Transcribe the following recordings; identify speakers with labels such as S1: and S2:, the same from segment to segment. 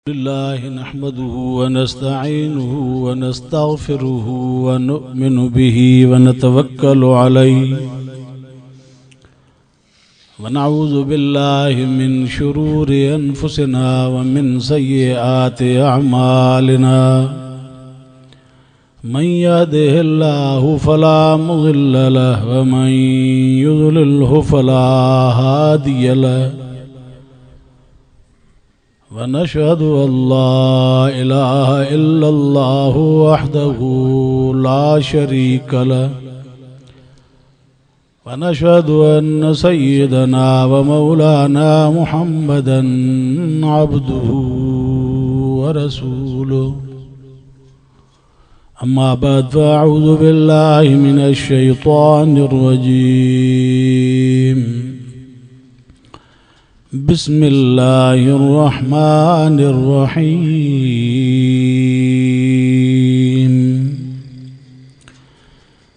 S1: लिल्लाहि नहमदुहु व नस्तईनुहु व नस्तगफिरुहु व नु'मिनु बिही व नतवक्कलु अलैहि व नऊज़ु बिल्लाहि मिन शुरूरि अनफुसिना व मिन सय्यिआति अअमालिना मन यहदिहिल्लाहु फला मुज़िल्ल लहु व मन युज़लिल्हु फला हादिय लहु वनशहदु अल्ला इलाहा इल्लल्लाहु वहदहु ला शरीक लहु वनशहदु अन्न सय्यदना व मौलाना मुहम्मदन अब्दुहु व रसूलुहु अम्मा बाद फ़अऊज़ु बिल्लाहि मिनश शैतानिर रजीम बिस्मिल्लाहिर रहमानिर रहीम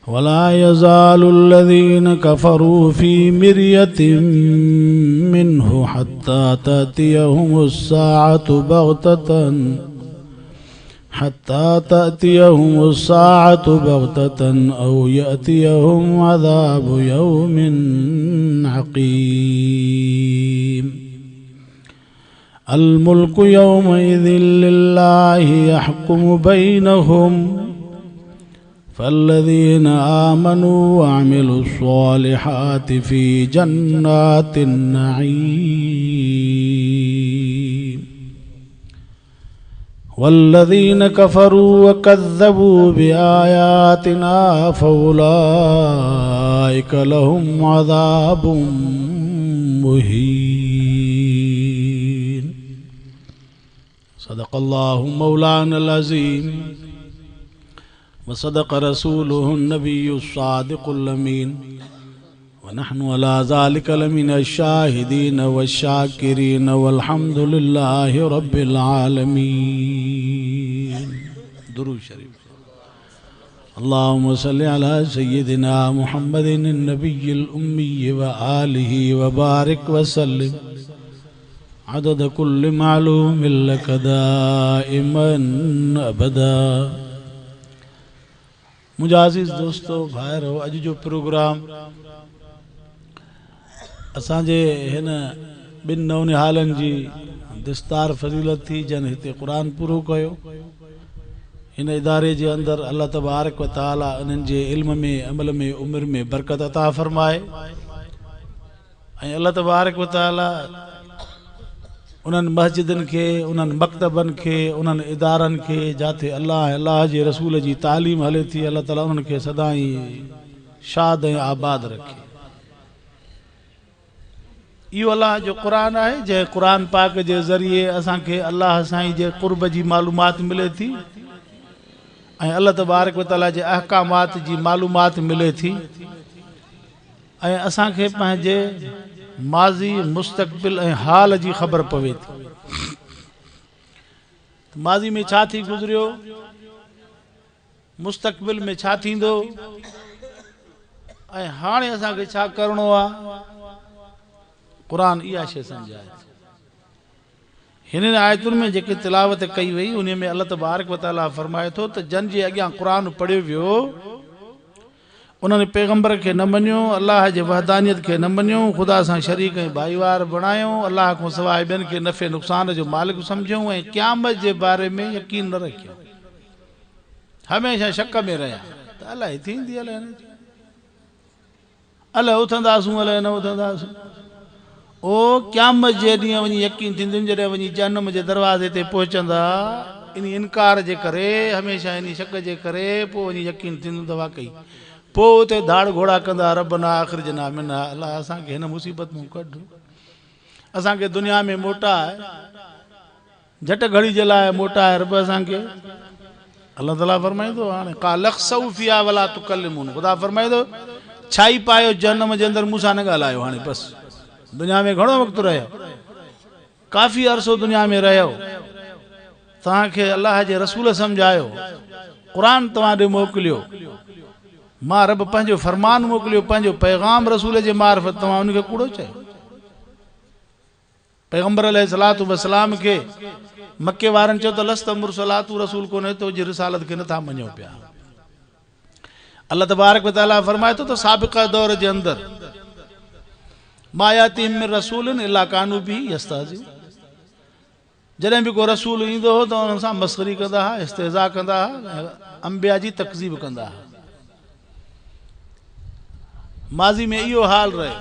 S1: वला यज़ालुल्लज़ीना कफ़रू फ़ी मिर्यतिन मिन्हु हत्ता तअतियहुमुस्साअतु बग़ततन औ यअतियहुम अज़ाबु यौमिन अक़ीम अल मुल्कु यौमइज़िन लिल्लाहि यहकुमु बैनहुम फल्लज़ीना आमनू व अमिलुस्सालिहाति फ़ी जन्नातिन नईम वल्लज़ीना कफ़रू व कज़्ज़बू बिआयातिना फ़उलाइका लहुम अज़ाबुम मुहीन। सदक़ल्लाहु मौलानल अज़ीम व सदक़ रसूलुहुन नबियुस सादिक़ुल अमीन व नहनु अला ज़ालिका लमिनश शाहिदीन वश्शाकिरीन वल्हम्दुलिल्लाहि रब्बिल आलमीन। दुरूद शरीफ। अल्लाहुम्मा सल्लि अला सय्यिदिना मुहम्मदिन नबिय्यिल उम्मी व आलिहि व बारिक व सल्लिम अदद कुल्लि मालूमिन लक दाइमन अबदा। मुंहिंजा अज़ीज़ दोस्तो भाइरो, अॼु जो प्रोग्राम असांजे हिन ॿिनि नौनिहालनि जी दस्तार फज़ीलत थी जन हिते क़ुरान पूरो कयो। हिन इदारे जे अंदरि अल्लाह तबारक व तआला उन्हनि जे इल्म में अमल में उमिरि में बरकत अता फ़रमाए ऐं अल्लाह तबारक व तआला उन्हनि मस्जिदनि खे, उन्हनि मकतबनि खे, उन्हनि इदारनि खे जाते अल्लाह जे रसूल जी तालीम हले थी, अल्लाह ताला उन्हनि खे सदाई शाद ऐं आबाद रखे। इहो अल्लाह जो क़ुरान आहे जंहिं क़ुरान पाक जे ज़रिए असांखे अल्लाह साईं जे क़ुर्ब जी मालूमात मिले थी ऐं अल्लाह तबारक व तआला जे अहकामात जी मालूमात मिले थी ऐं असांखे पंहिंजे माज़ी मुस्तक़बिल ऐं हाल जी ख़बर पवे थी। माज़ी में छा थी गुज़रियो, मुस्तक़बिल में छा थींदो ऐं हाणे असांखे छा करिणो आहे, क़ुरान इहा शइ सम्झाए। हिन आयतुनि में जेके तिलावत कई वई उन में अल्लाह तबारक व तआला फरमाए थो त जन जे अॻियां क़ुरान पढ़ियो वियो उन्हनि पैगंबर खे न मञियो, अल्लाह जे वहदानियत खे न मञियो, ख़ुदा सां शरीक ऐं भाईवार बणायो, अल्लाह खां सवाइ ॿियनि खे नफ़े नुक़सान जो मालिक सम्झूं ऐं क़यामत जे बारे में यकीन न रखियो, हमेशह शक में रहिया त अलाए थींदी अलाए उथंदासूं अलाए न उथंदासूं। ओ क़यामत जे ॾींहुं वञी यकीन थींदुनि जॾहिं वञी जहन्नम जे दरवाज़े ते पहुचंदा। इन इनकार जे करे, हमेशह इन शक जे करे पोइ वञी यकीन थींदो त वाकई पोइ उते धाड़ घोड़ा कंदा, रबना आख़िरजना मिन्हा, अल्लाह असांखे हिन मुसीबत में कढ, असांखे दुनिया में मोटाए, झट घड़ी जे लाइ मोटाए रब असांखे। अल्लाह ताला फरमाईंदो हाणे क़ाल अख़्सऊ फ़ीहा वला तुकल्लिमून, ख़ुदा फरमाईंदो छाई पायो जहन्नम जे अंदरि मूंसां न ॻाल्हायो। हाणे बसि दुनिया में घणो वक़्तु रहियो, काफ़ी अरसो दुनिया में रहियो, तव्हांखे अल्लाह जे रसूल सम्झायो, क़ुरान तव्हां ॾे मोकिलियो, मां रब पंहिंजो फरमान मोकिलियो, पंहिंजो पैगाम रसूल जे मार्फत, तव्हां उनखे कूड़ो चयो। पैगंबर अलैहिस्सलातु वस्सलाम के मक्के वारन चो तो लस्त मुरसलातु रसूल कोने तो जी रिसालत के नथा मञो पिया। अल्लाह तबारक व तआला फरमाए तो साबिक़ा दौर जे अंदर मायाती मिन रसूलिन इल्ला कानू बि यस्तहज़िऊन, जॾहिं बि को रसूल ईंदो हो तो उन सां मस्खरी कंदा हा, इस्तिहज़ा कंदा हा, अंबिया जी तकज़ीब कंदा हा। माज़ी में इहो हाल रहे।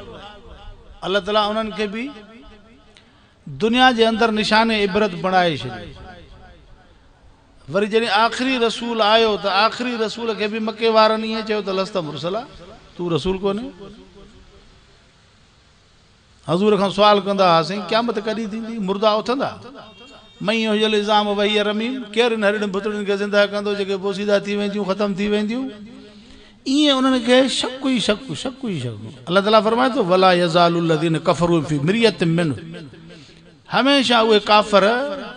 S1: अल्लाह ताला उन्हनि खे बि दुनिया जे अंदर निशाने इबरत बणाए छॾियो। वरी जॾहिं आख़िरी रसूल आयो तो आख़िरी रसूल के भी मक्के वारनि ईअं चयो त लस्त मुरसला, तू रसूल कोने। हज़ूर खां सुवाल कंदा हुआसीं क़यामत कॾहिं थींदी, मुर्दा उथंदा, मई हुजल इल्ज़ाम वही रमीम, केरु इन हड़ियुनि भुतड़ियुनि खे ज़िंदा कंदो जेके बोसीदा थी वेंदियूं, ख़त्म थी वेंदियूं। ईअं उन्हनि खे शक ई शक, शक ई शक। अल्लाह ताला फरमाए थो वला यज़ालु लज़ीन कफ़रू फी मिरियतिन मिन्हु, हमेशा उहे काफ़र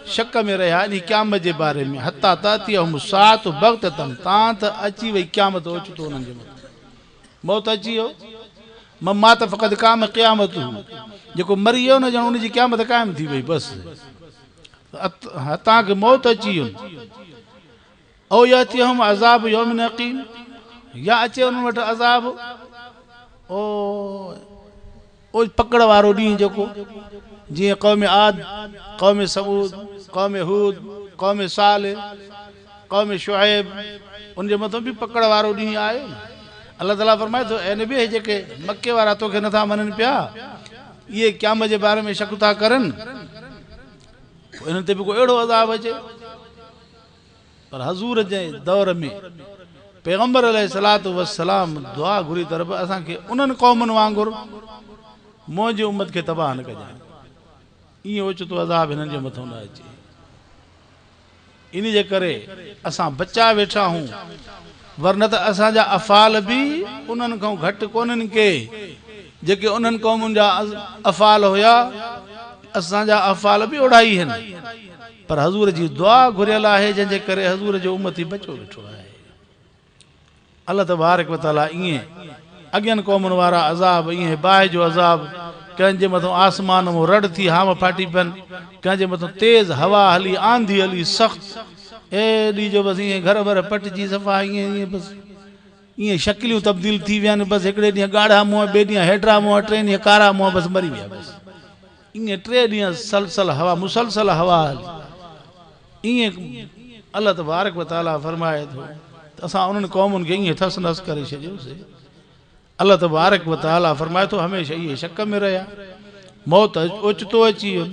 S1: शक में रहिया इन क़यामत जे बारे में। हत्ता तातियहुम साअतु बग़्ततन, तां त अची वई क़यामत ओचितो उन्हनि जे मथां, मौत अची वियो। मात फ़क़द क़ाम क़यामत, जेको मरी वियो न ॼण उनजी क़यामत क़ाइम थी वई बसि। तव्हांखे मौत अची वियुनि। औ यातियहुम अज़ाब यौमिन अक़ीम, या अचे उन्हनि वटि अज़ाब ओ पकड़ वारो ॾींहुं जेको जीअं क़ौम आद, क़ौम समूद, क़ौम हूद, क़ौम सालिह, क़ौम शुऐब, उनजे मथां बि पकड़ वारो ॾींहुं आयो न। अल्लाह ताला फरमाए थो ऐं नबी जेके मक्के वारा तोखे नथा मञनि पिया, इहे क़यामत जे बारे में शक था करनि, इन्हनि ते बि को अहिड़ो अज़ाब अचे। पर हज़ूर जे दौर में पैगंबर अलैहिस्सलातु वस्सलाम दुआ घुरी तरफ़ असांखे उन्हनि क़ौमुनि वांगुरु मुंहिंजी उम्मत खे तबाह न कजांइ, ईअं ओचितो अज़ाब हिननि जे मथां न अचे। इन जे करे असां बचा वेठा आहियूं, वरन त असांजा अफ़ाल बि उन्हनि खां घटि कोन्हनि के जेके उन्हनि क़ौमुनि जा अफ़ाल हुया, असांजा अफ़ाल बि ओढ़ाई आहिनि। पर हज़ूर जी दुआ घुरियल आहे जंहिंजे करे हज़ूर जो उम्मती बचो वेठो आहे। अल्लाह तबारक व तआला ईअं अॻियनि क़ौमुनि वारा अज़ाब, ईअं बाहि जो अज़ाब, कंहिंजे मथां आसमान में रड़ थी हाम फाटी पन, कंहिंजे मथां तेज़ हवा हली, आंधी हली सख़्त, एॾी जो बसि ईअं घर भर पटिजी सफ़ा ईअं ईअं बसि ईअं शकिलियूं तब्दील थी विया आहिनि। बसि हिकिड़े ॾींहुं ॻाढ़ा मुंहं, ॿिए ॾींहुं हेड्रा मुंहं, टे ॾींहुं कारा मुंहं, बसि मरी विया। बसि ईअं 3 ॾींहं सलसल हवा, मुसलसल हवा हली। ईअं अल्लाह तबारक व तआला फरमाए थो त असां उन्हनि क़ौमुनि खे ईअं थस नस करे छॾियोसीं। अल्लाह तबारक व तआला फरमाए थो हमेशह इहे शक में रहिया, मौत ओचितो अची वियो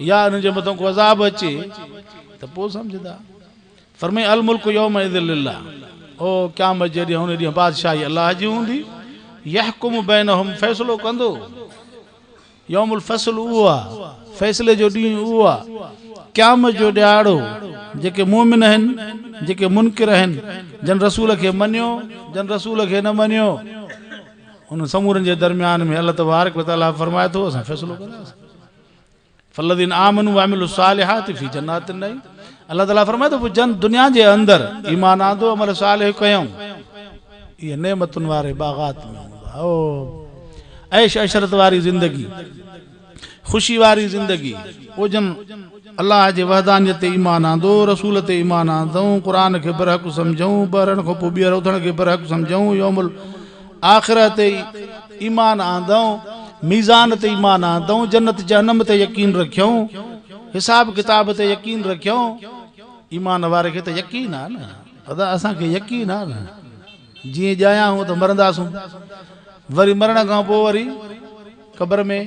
S1: या उन्हनि जे मथां को अज़ाब अचे त पोइ सम्झंदा। फरमाए अल मुल्क यौमइज़िन लिल्लाह, ओ क़यामत जे ॾींहुं हुन ॾींहुं बादशाही अल्लाह जी हूंदी। यहकुम बैनहुम, फ़ैसिलो कंदो। यौमुल फ़स्ल उहो आहे, फ़ैसिले जो ॾींहुं उहो आहे। क़यामत जो ॾियारो जेके मोमिन आहिनि, जेके मुनकिर आहिनि, जन रसूल खे मञियो, जन रसूल खे न मञियो, उन समूरनि जे दरमियान में अल्लाह तबारक व तआला फरमाए थो असां फ़ैसिलो कंदासीं। फल्लज़ीन आमनू व अमिलु सालिहाति फ़ी जन्नातिन नईम, अल्लाह ताला फरमाए थो जन दुनिया जे अंदरि ईमान आंदो, अमल सालिह कयूं, इहे नेमतुनि वारे बाग़ात में हूंदा। ओ ऐश अशरत वारी ज़िंदगी, ख़ुशी वारी ज़िंदगी, ओ जन अल्लाह जे वहदानियत ते ईमान आंदो, रसूल ते ईमान आंदऊं, क़ुरान खे बरहक़ सम्झूं, ॿारनि खां पोइ ॿीहर उथण खे बरहक़ सम्झूं, यौमुल आख़िरत ते ईमान आंदऊं, मीज़ान ते ईमान आंदऊं, जन्नत जहन्नम ते यकीन रखियऊं, हिसाब किताब ते यकीन रखियऊं। ईमान वारे खे त यकीन आहे न, अदा असांखे यकीन आहे न, जीअं ॼाया हूं त मरंदासूं, वरी मरण खां पोइ वरी क़ब्र में,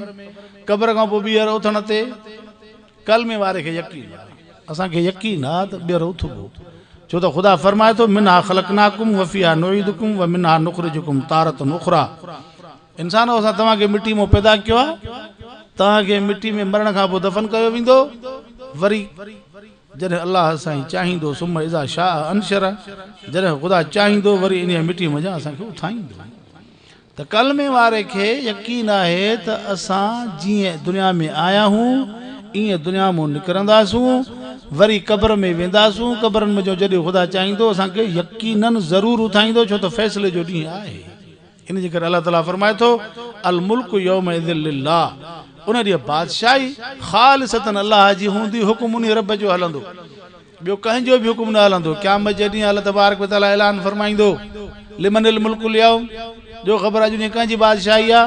S1: क़ब्र खां पोइ ॿीहर उथण ते कलमे वारे खे यकीन आहे। असांखे यकीन आहे त ॿीहर उथबो, छो त ख़ुदा फरमाए थो मिन्हा ख़लक़नाकुम व फ़ीहा नुईदुकुम व मिन्हा नुख़रिजुकुम तारतन उख़रा। इंसान असां तव्हांखे मिट्टी मां पैदा कयो आहे, तव्हांखे मिट्टी में मरण खां पोइ दफ़न कयो वेंदो, वरी जॾहिं अल्लाह साईं चाहींदो सुम इज़ा शाअ अंशर, जॾहिं ख़ुदा चाहींदो वरी इन मिट्टी मञा असांखे उथाईंदो। त कलमे वारे खे यकीन आहे त असां जीअं दुनिया में आया आहियूं ईअं दुनिया मां निकिरंदासूं, वरी क़ब्र में वेंदासूं, क़ब्रनि में जो जॾहिं ख़ुदा चाहींदो असांखे यकीनन ज़रूरु उथाईंदो, छो त फ़ैसिले जो ॾींहुं आहे। इन जे करे अल्लाह ताला फरमाए थो अल मुल्क यौमइज़िन लिल्लाह, उन ॾींहुं बादशाही ख़ालिसतन अल्लाह जी हूंदी, हुकुम उन रब जो हलंदो, ॿियो कंहिंजो बि हुकुम न हलंदो। क़यामत जे ॾींहुं अल्लाह तबारक व तआला ऐलान फरमाईंदो लिमनिल मुल्कुल यौम, जो ख़बर अॼु ॾींहुं कंहिंजी बादशाही आहे,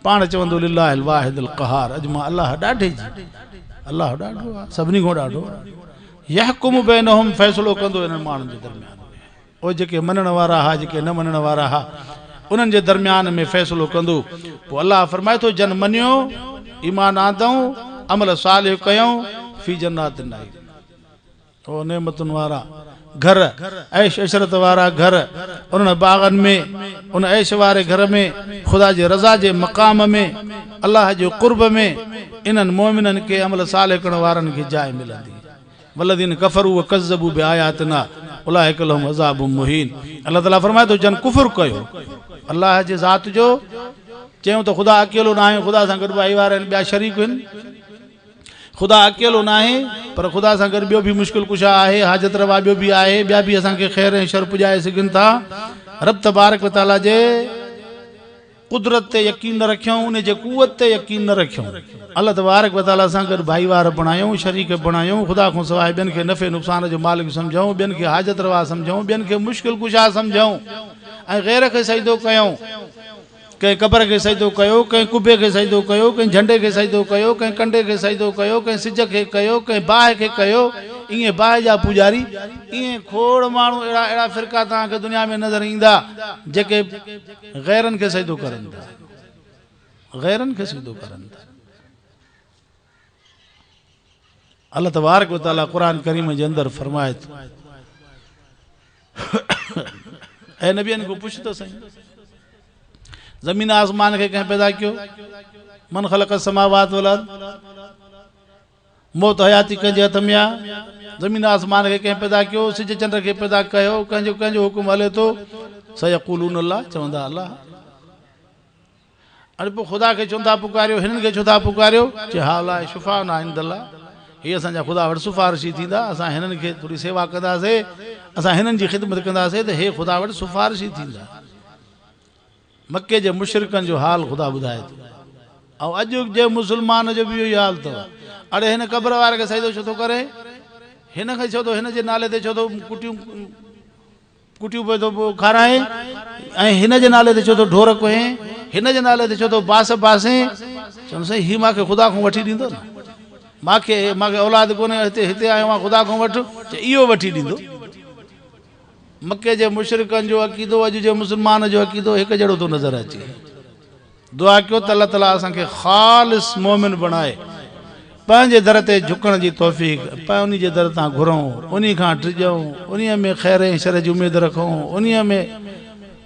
S1: पाण चवंदो लिल्लाहिल वाहिदिल क़हार, अॼु मां अल्लाह ॾाढे जी, अल्लाह ॾाढो आहे, सभिनी खां ॾाढो। यहकुम बैनहुम, फ़ैसिलो कंदो इन्हनि माण्हुनि जे दरमियान में, उहे जेके मञण वारा हा जेके न मञण वारा हा उन्हनि जे दरमियान में फ़ैसिलो कंदो। पोइ अल्लाह फरमाए थो जन मञियो, ईमान आंदऊं, अमल सालिह कयूं, फी जन्नातिन नाईम, ओ नेमतुनि वारा घर, ऐश अशरत वारा घर, उन्हनि बाग़नि में, उन ऐश वारे घर में, ख़ुदा जे रज़ा जे मक़ाम में, अल्लाह जे क़ुर्ब में, इन्हनि मोमिननि खे अमल सालिह करण वारनि खे जाइ मिलंदी। वल्लज़ीन कफ़रू व कज़्ज़बू बिआयातिना उलाइक लहुम अज़ाबुम मुहीन। अल्लाह ताला फरमाए थो जन कुफ़्र कयो अल्लाह जे ज़ात जो, चयूं त ख़ुदा अकेलो न आहे, ख़ुदा सां गॾु भाई वारा आहिनि, ॿिया शरीक आहिनि, ख़ुदा अकेलो न आहे पर ख़ुदा सां गॾु ॿियो बि मुश्किल कुशा आहे, हाजत रवा ॿियो बि आहे, ॿिया बि असांखे ख़ैर ऐं शर पुॼाए सघनि था। रब तबारक व तआला जे कुदरत ते यकीन न रखियूं, उन जे कुवत ते यकीन न रखियूं, अल्लाह तबारक व तआला सां गॾु भाईवार बणायूं, शरीक बणायूं, ख़ुदा खां सवाइ ॿियनि खे नफ़े नुक़सान जो मालिक सम्झूं, ॿियनि खे हाजत रवा सम्झूं, ॿियनि खे मुश्किल कुशा सम्झूं, ऐं ग़ैर खे सजदो कयूं, कंहिं क़बर खे सजदो कयो, कंहिं कुबे खे सजदो कयो, कंहिं झंडे खे सजदो कयो, कंहिं कंडे खे सजदो कयो, कंहिं सिज खे कयो, कंहिं बाहि खे कयो, ईअं बाहि जा पुजारी, ईअं खोड़ माण्हू अहिड़ा अहिड़ा फ़िरका तव्हांखे दुनिया में नज़र ईंदा जेके ग़ैरनि खे सजदो करनि था, ग़ैरनि खे सजदो करनि था। अल्लाह तबारक व तआला क़ुरान करीम जे अंदरि फरमाए थो, ऐं नबियनि को पुछ तो सही, ज़मीन आसमान के कंहिं पैदा कयो, मन ख़लक़ समावात वल अर्द, मौत हयाती कंहिंजे हथ में आहे, ज़मीन आसमान के कंहिं पैदा कयो, सिज चंड खे पैदा कयो, कंहिंजो कंहिंजो हुकुम हले थो, सयक़ूलून अल्लाह, चवंदा अल्लाह। अरे पोइ ख़ुदा खे छो था पुकारियो, हिननि खे छो था पुकारियो, चए हा अल्लाह शुफ़ाउना इंदल्लाह, हीअ असांजा ख़ुदा वटि सिफ़ारिशी थींदा, असां हिननि खे थोरी सेवा कंदासीं, असां हिननि जी ख़िदमत कंदासीं त हे ख़ुदा वटि सिफ़ारिशी थींदा। मके जे मुशरिकनि जो हाल ख़ुदा ॿुधाए थो, ऐं अॼु जे मुस्लमान जो बि इहो ई हाल अथव। अड़े हिन क़बर वारे खे सजदो छो थो करे, हिन खे छो थो, हिन जे नाले ते छो थो कुटियूं कुटियूं पियो थो खाराए, ऐं हिन जे नाले ते छो थो ढोर कोहे, हिन जे नाले ते छो थो बास बासे, चवनि साईं हीउ मूंखे ख़ुदा खां वठी ॾींदो न, मूंखे औलाद कोन्हे, हिते आयो आहियां ख़ुदा खां वठि, इहो वठी ॾींदो। मके जे मुशरिकनि जो अक़ीदो, अॼु जे मुस्लमान जो अक़ीदो हिकु जहिड़ो थो नज़र अचे। दुआ कयो त अल्लाह ताला असांखे ख़ालिस मोमिन बणाए, पंहिंजे दर ते झुकण जी तौफ़ीक़, उन जे दर तां घुरूं, उन खां टिजूं, उन में ख़ैर ऐं शर जी उमेद रखूं, उन में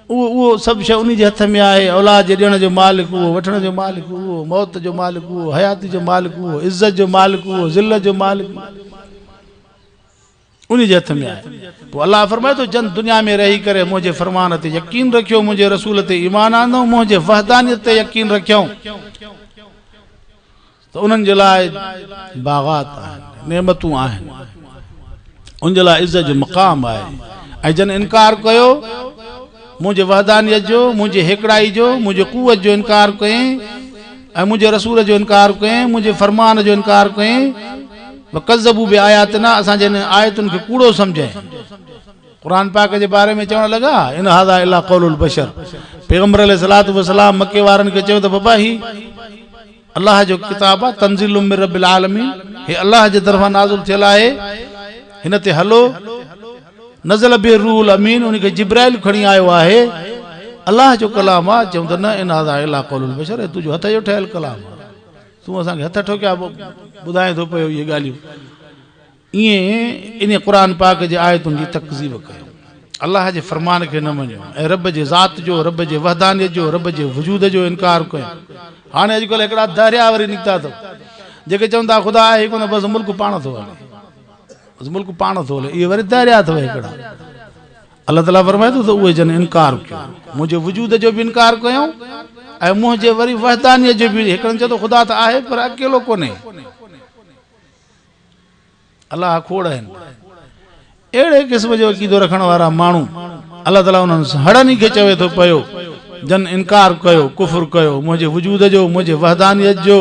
S1: उहो सभु शइ उन जे हथ में आहे। औलाद जे ॾियण जो मालिक उहो, वठण जो मालिक उहो, मौत जो मालिक उहो, हयाती जो मालिक उहो, इज़त जो मालिक उहो, ज़िल्लत जो मालिक उन जे हथ में आहे। पोइ अल्लाह फरमाए थो जन दुनिया में रही करे मुंहिंजे फरमान ते यकीन रखियो, मुंहिंजे रसूल ते ईमान आंदो, मुंहिंजे वहदानियत ते यकीन रखियो, त उन्हनि जे लाइ बाग़ात आहिनि, नेमतूं आहिनि, उन जे लाइ इज़त जो मक़ाम आहे। ऐं जन इनकार कयो मुंहिंजे वहदानियत जो, मुंहिंजे हिकिड़ाई जो, मुंहिंजे कुवत जो इनकार कयईं, ऐं मुंहिंजे रसूल जो इनकार कयईं, मुंहिंजे फरमान जो इनकार कयईं, कज़बू बि आयातना, असां जिन आयतुनि खे कूड़ो सम्झे। क़ुरान पाक जे बारे में चवण लॻा इन हाज़ा इल्ला क़ौलुल बशर, पैगंबर अलैहिस्सलातु वस्सलाम मके वारनि खे चयो त बाबा ही अल्लाह जो किताब आहे, तंज़ीलुम मिन रब्बिल आलमीन, हे अल्लाह जे तरफ़ां नाज़िल थियल आहे, हिन ते हलो, नज़ल बि रूहुल अमीन, उन खे जिब्राइल खणी आयो आहे, अल्लाह जो कलाम आहे। चवंदा न इन हाज़ा इल्ला क़ौलुल बशर, तुंहिंजो हथ जो ठहियल कलाम आहे, तूं असांखे हथ ठोकिया ॿुधाए थो पियो इहे ॻाल्हियूं। ईअं इन क़ुरान पाक जे आयतुनि जी तकज़ीब कयो, अल्लाह जे फरमान खे न मञियो, ऐं रब जे ज़ात जो, रब जे वहदानियत जो, रब जे वजूद जो इनकार कयो। हाणे अॼुकल्ह हिकिड़ा दरिया वरी निकिता अथव जेके चवंदा ख़ुदा आहे कोन, बसि मुल्क पाण थो हले, बसि मुल्क पाण थो हले, इहे वरी दरिया अथव हिकिड़ा। अल्लाह ताला फरमाए थो त उहे जन इनकार कयो, मुंहिंजे वजूद जो बि इनकार कयूं, ऐं मुंहिंजे वरी वहदानियत जो बि। हिकिड़नि चयो त ख़ुदा त आहे पर अकेलो कोन्हे, अल्लाह खोड़ आहिनि। अहिड़े क़िस्म जो अक़ीदो रखण वारा माण्हू अल्लाह ताला उन्हनि हड़नि खे चवे थो पियो जन इनकार कयो कुफर कयो मुझे वजूद जो मुझे वहदानियत जो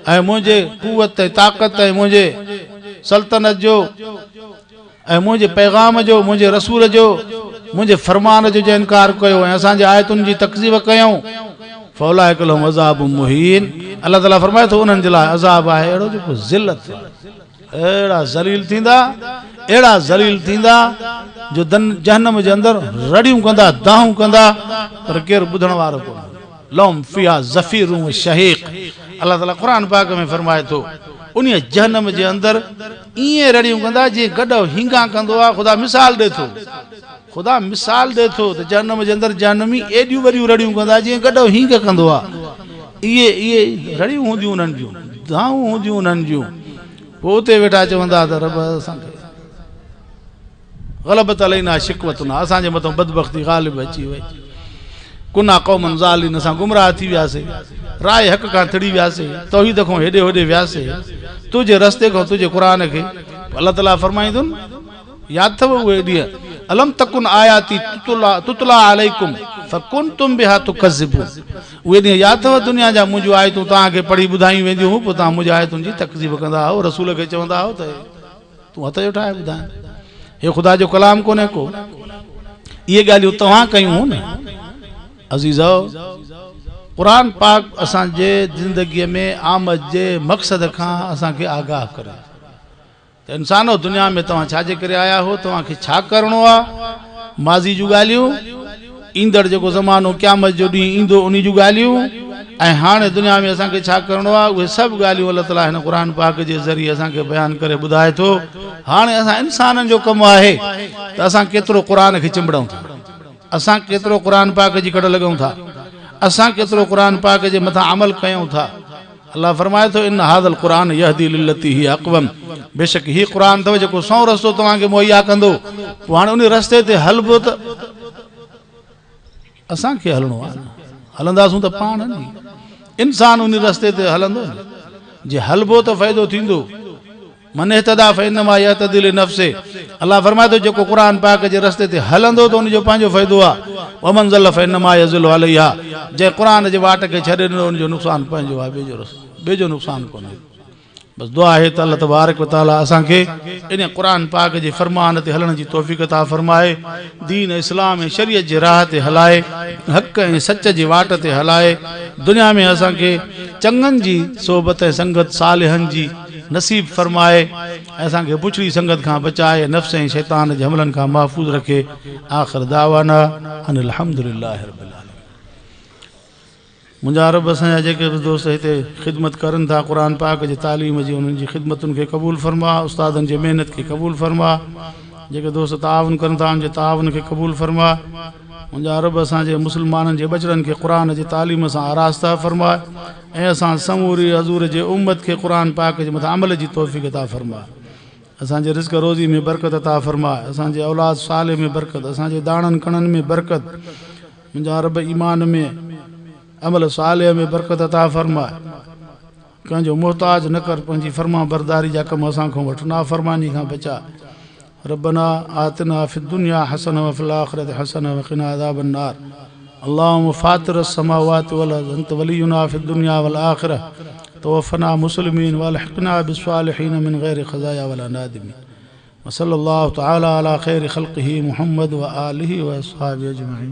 S1: ऐं मुझे कुवत ताकत ऐं मुझे सल्तनत जो ऐं मुझे पैगाम जो मुझे रसूल जो मुझे फरमान जो इनकार कयो ऐं असांजे आयतुनि जी तकज़ीब कयूं फौलाइक लहुम अज़ाबुम मुहीन। अल्लाह ताला फरमाए थो उन्हनि जे लाइ अज़ाब आहे अहिड़ो जेको ज़िल्लत अहिड़ा ज़लील थींदा जो जहन्नम जे अंदरि रड़ियूं कंदा दाहूं कंदा पर केरु ॿुधण वारो कोन। लहुम फ़ीहा ज़फ़ीरुन व शहीक़। अल्लाह ताला क़ुरान पाक में फरमाए थो उन जहन्नम जे अंदरि ईअं रड़ियूं कंदा जीअं गॾो हींगा कंदो आहे। ख़ुदा मिसाल ॾे थो त जहन्नम जे अंदरि जहन्नमी एॾियूं वॾियूं रड़ियूं कंदा जीअं गॾो हींग कंदो आहे। इहे रड़ियूं हूंदियूं उन्हनि जूं दाहूं हूंदियूं उन्हनि जूं। पोइ उते वेठा चवंदा त रब असांखे ग़लबत अलैना शिकवतुना असांजे मथां बदबख्ती ग़ालिब अची वई। कुना क़ौमन ज़ालिन असां गुमराह थी वियासीं राय हक़ खां थड़ी वियासीं तौहीद खां हेॾे होॾे वियासीं तुंहिंजे रस्ते खां तुंहिंजे क़ुरान खे। अल्लाह ताला फरमाईंदुनि यादि अथव उहे ॾींहं अलम तकुन आयाती तुतला अलैकुम फकुंतुम बिहा तुकज़िबून। उहे ॾींहं यादि अथव दुनिया जा मुंहिंजूं आयतूं तव्हांखे पढ़ी ॿुधायूं वेंदियूं हुयूं पोइ तव्हां मुंहिंजी आयतुनि जी तकज़ीब कंदा हुओ रसूल खे चवंदा हुओ त तूं हथ जो ठाहे ॿुधाए हे ख़ुदा जो कलाम कोन्हे को। इहे ॻाल्हियूं तव्हां कयूं न अज़ीज़ो। क़ुरान पाक असांजे ज़िंदगीअ में आमद जे मक़सद खां असांखे आगाह करे त इंसानो दुनिया में तव्हां छाजे करे आया हो तव्हांखे छा करिणो आहे। माज़ी जूं ॻाल्हियूं ईंदड़ जेको ज़मानो क़यामत जो ॾींहुं ईंदो उन जूं ॻाल्हियूं ऐं हाणे दुनिया में असांखे छा करिणो आहे उहे सभु ॻाल्हियूं अल्लाह ताला हिन क़ुरान पाक जे ज़रिए असांखे बयानु करे ॿुधाए थो। हाणे असां इंसाननि जो कमु आहे त असां केतिरो क़ुरान खे चिंबड़ूं था असां केतिरो क़ुरान पाक जी कड़ लॻूं था असां केतिरो क़ुरान पाक जे मथां अमल कयूं था। अल्लाह फरमाए थो इन हाज़ल क़ुरान यहदी लिल्लती ही अक़वम। बेशक ही क़ुरान अथव जेको सौ रस्तो तव्हांखे मुहैया कंदो। पोइ हाणे उन रस्ते ते हलबो त असांखे हलणो आहे हलंदासूं त पाण इंसान उन रस्ते ते हलंदो जे हलबो त फ़ाइदो थींदो। मन इहतदा फ़इन्नमा यहतदी लिनफ़्से। अल्लाह फरमाए थो जेको क़ुरान पाक जे रस्ते ते हलंदो त उनजो पंहिंजो फ़ाइदो आहे। वमन ज़ल्ल फ़इन्नमा यज़िल्लु अलैहा। जंहिं क़ुरान जे वाट खे छॾे ॾिनो उनजो नुक़सानु पंहिंजो आहे ॿिए जो नुक़सानु कोन्हे। बस दुआ आहे त अल्लाह तबारक व तआला असांखे इन क़ुरान पाक जे फरमान ते हलण जी तौफ़ीक़ अता फरमाए दीन इस्लाम ऐं शरीयत जे राह ते हलाए हक़ ऐं सच जी वाट ते हलाए दुनिया में असांखे चङनि जी सोबत ऐं संगत सालिहनि जी नसीब फरमाए ऐं असांखे पुछड़ी संगत खां बचाए नफ़्स ऐं शैतान जे हमलनि खां महफ़ूज़ रखे। आख़िर दावाना अनिल हम्दुलिल्लाहि रब्बिल आलमीन। मुंहिंजा रब असांजा जेके बि दोस्त हिते ख़िदमत करनि था क़ुरान पाक जे तालीम जी उन्हनि जी ख़िदमतुनि खे क़बूल फरमा उस्तादनि जे महिनत खे क़बूल फरमा जेके दोस्त ताउन करनि था उनजे ताउन खे क़बूल फरमा। मुंहिंजा रब असांजे मुस्लमाननि जे बचड़नि खे क़ुरान जे तालीम सां आरास्ता फरमा ऐं असां समूरी हज़ूर जे उम्मत खे क़ुरान पाक जे मथां अमल जी तौफ़ीक़ अता फरमा। असांजे रिज़्क़ रोज़ी में बरकत अता फरमा असांजे औलाद साले में बरकत असांजे दाणनि कणनि में बरकत। मुंहिंजा रब ईमान में अमल साले में बरकत अता फरमा कंहिंजो मोहताज न कर पंहिंजी फरमा बरदारी जा कम असांखां वठ नाफ़रमानी खां बचा। रब्बना आतिना फ़िद दुनिया हसन व फ़िल आख़िरति हसन व क़िना अज़ाबन नार। अल्लाहुम्मा फ़ातिर अस्समावाति वल अर्ज़ अंत वलियुना फ़िद दुनिया वल आख़िरह तवफ़ना मुस्लिमीन व अलहिक़ना बिस्सालिहीन मिन ग़ैरि ख़ज़ाया वला नादिमीन। व सल्लल्लाहु तआला अला ख़ैरि ख़ल्क़िही मुहम्मद व आलिहि व अस्हाबिहि अजमईन।